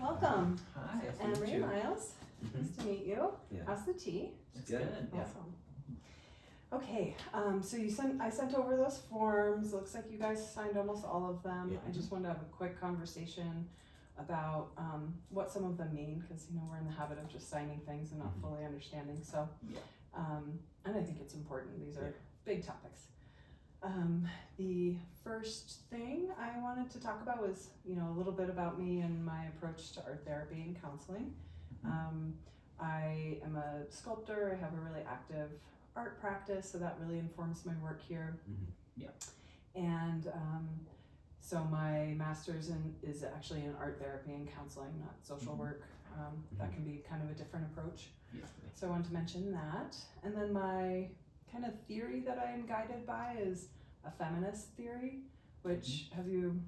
Welcome. Hi. Emery, Miles. Nice to meet you. Yeah. How's the tea? It's good. Yeah. Awesome. Okay, so I sent over those forms. Looks like you guys signed almost all of them. Yeah. I just wanted to have a quick conversation about what some of them mean, because we're in the habit of just signing things and not fully understanding. So, and I think it's important. These are big topics. The first thing I wanted to talk about was, a little bit about me and my approach to art therapy and counseling. I am a sculptor. I have a really active art practice, so that really informs my work here. And so my master's is actually in art therapy and counseling, not social work. That can be kind of a different approach. So I wanted to mention that. And then my kind of theory that I am guided by is a feminist theory, which do you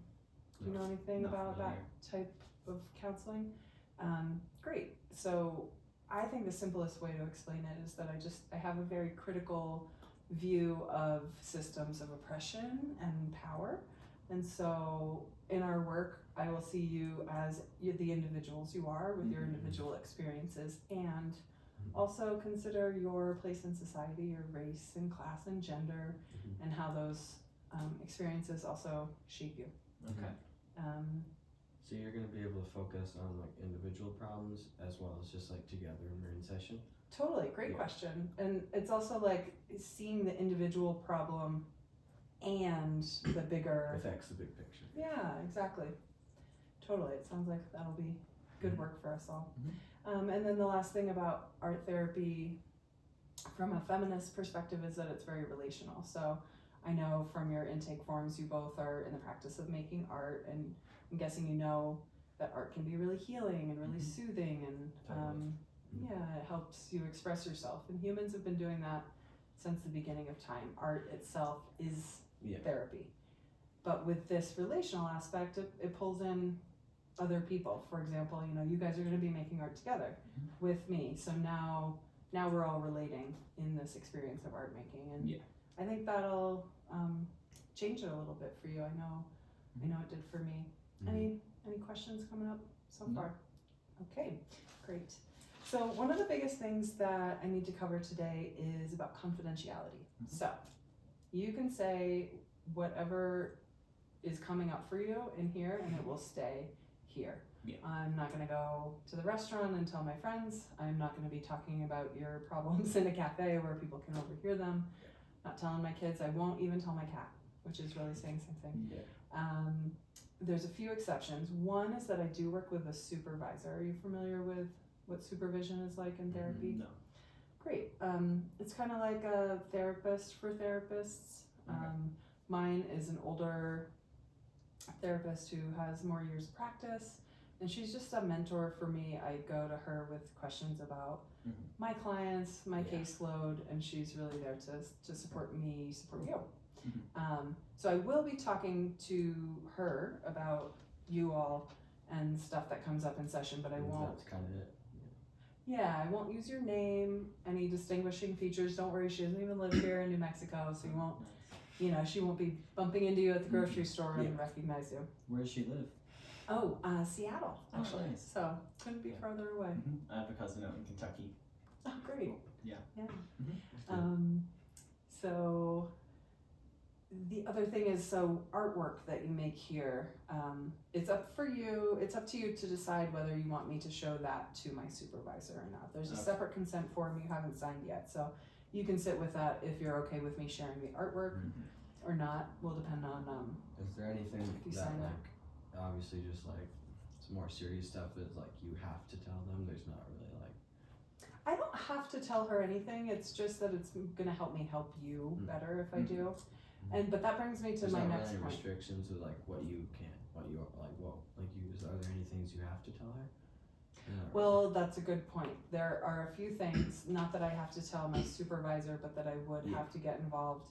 know anything about that type of counseling? Great. So I think the simplest way to explain it is that I have a very critical view of systems of oppression and power. And so in our work, I will see you as the individuals you are with your individual experiences, and also consider your place in society, your race and class and gender, and how those experiences also shape you. Okay. So you're going to be able to focus on like individual problems as well as just like together when we're in session? Totally, great question. And it's also like seeing the individual problem and the bigger affects the big picture. Yeah, exactly. Totally. It sounds like that'll be good work for us all. And then the last thing about art therapy from a feminist perspective is that it's very relational. So I know from your intake forms you both are in the practice of making art, and I'm guessing that art can be really healing and really soothing, and it helps you express yourself. And humans have been doing that since the beginning of time. Art itself is therapy. But with this relational aspect, it pulls in other people. For example, you guys are going to be making art together with me. So now we're all relating in this experience of art making, and I think that'll change it a little bit for you. I know it did for me. Any questions coming up so far? Okay, great. So one of the biggest things that I need to cover today is about confidentiality. So you can say whatever is coming up for you in here, and it will stay here. I'm not going to go to the restaurant and tell my friends. I'm not going to be talking about your problems in a cafe where people can overhear them. Not telling my kids. I won't even tell my cat, which is really saying something. There's a few exceptions. One is that I do work with a supervisor. Are you familiar with what supervision is like in therapy? No. Great. It's kind of like a therapist for therapists. Mine is an older therapist who has more years of practice, and she's just a mentor for me. I go to her with questions about my clients, my caseload, and she's really there to support me, support you. So I will be talking to her about you all and stuff that comes up in session, but I won't. That's kind of it. I won't use your name, any distinguishing features. Don't worry, she doesn't even live here in New Mexico, so you won't, she won't be bumping into you at the grocery store and recognize you. Where does she live? Oh, Seattle, actually. Nice. So couldn't be farther away. I have a cousin out in Kentucky. Oh, great. Yeah. So the other thing is, artwork that you make here, it's up to you to decide whether you want me to show that to my supervisor or not. There's a separate consent form you haven't signed yet, so you can sit with that if you're okay with me sharing the artwork or not. Will depend on is there anything you that sign like obviously just like some more serious stuff is like you have to tell them? There's not really like I don't have to tell her anything. It's just that it's gonna help me help you better if I do. But that brings me to my next point. Restrictions with like what you can, are there any things you have to tell her? Well, that's a good point. There are a few things, not that I have to tell my supervisor, but that I would have to get involved.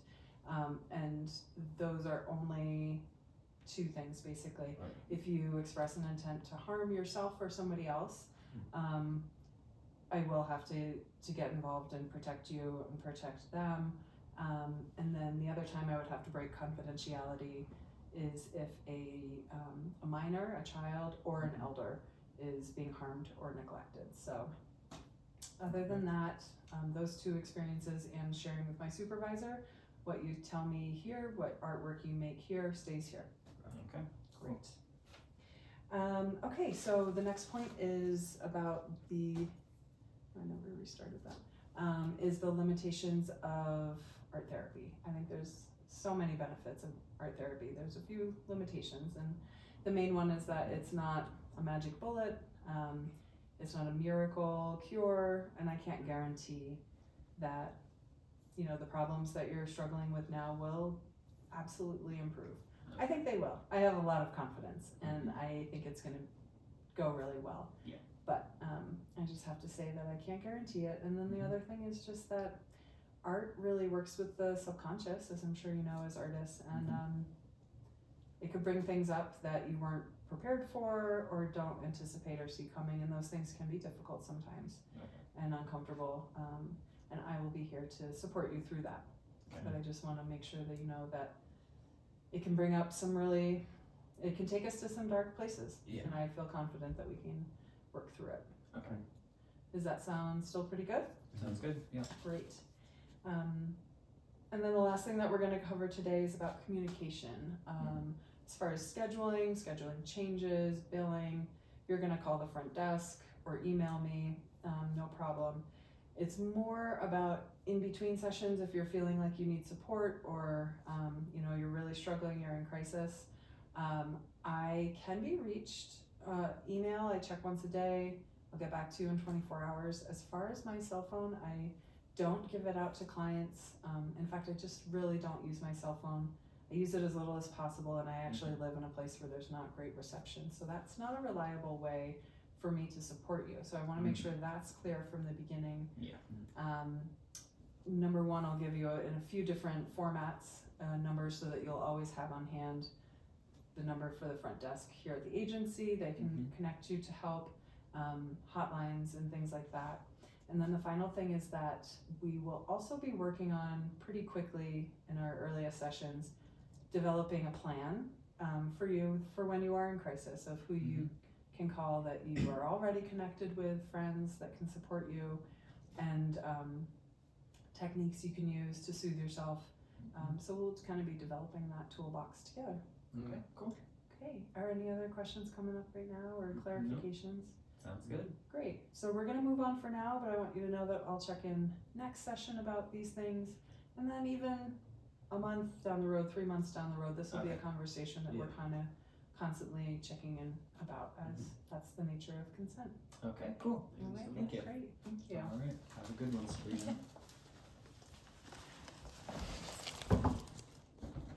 And those are only two things, basically. If you express an intent to harm yourself or somebody else, I will have to get involved and protect you and protect them. And then the other time I would have to break confidentiality is if a minor, a child, or an elder is being harmed or neglected. So other than that, those two experiences and sharing with my supervisor, what you tell me here, what artwork you make here stays here. Okay. Great. Okay, so the next point is about I never restarted that, is the limitations of art therapy. I think there's so many benefits of art therapy. There's a few limitations, and the main one is that it's not a magic bullet, it's not a miracle cure, and I can't guarantee that, you know, the problems that you're struggling with now will absolutely improve. I think they will. I have a lot of confidence, and I think it's going to go really well. Yeah. But I just have to say that I can't guarantee it. And then the other thing is just that art really works with the subconscious, as I'm sure you know as artists, and it could bring things up that you weren't prepared for or don't anticipate or see coming, and those things can be difficult sometimes and uncomfortable. And I will be here to support you through that. Okay. But I just want to make sure that you know that it can bring up it can take us to some dark places. Yeah. And I feel confident that we can work through it. Okay. Does that sound still pretty good? Sounds good. Yeah. Great. And then the last thing that we're going to cover today is about communication. As far as scheduling changes, billing, you're going to call the front desk or email me, no problem. It's more about in between sessions if you're feeling like you need support or you know, you're really struggling, you're in crisis. I can be reached. Email, I check once a day. I'll get back to you in 24 hours. As far as my cell phone, I don't give it out to clients. In fact, I just really don't use my cell phone. I use it as little as possible, and I actually live in a place where there's not great reception. So that's not a reliable way for me to support you. So I want to make sure that's clear from the beginning. Yeah. Number one, I'll give you in a few different formats, numbers so that you'll always have on hand the number for the front desk here at the agency. They can connect you to help, hotlines and things like that. And then the final thing is that we will also be working on pretty quickly in our earliest sessions, developing a plan for you for when you are in crisis, of who you can call that you are already connected with, friends that can support you, and techniques you can use to soothe yourself. So we'll kind of be developing that toolbox together. Okay. Cool. Okay, are any other questions coming up right now or clarifications? Sounds good. Great, so we're gonna move on for now, but I want you to know that I'll check in next session about these things, and then even a month down the road, 3 months down the road, this will be a conversation that we're kind of constantly checking in about, as that's the nature of consent. Okay. Cool. All right, Thank you. great, thank you. All right. Have a good one, Sabrina.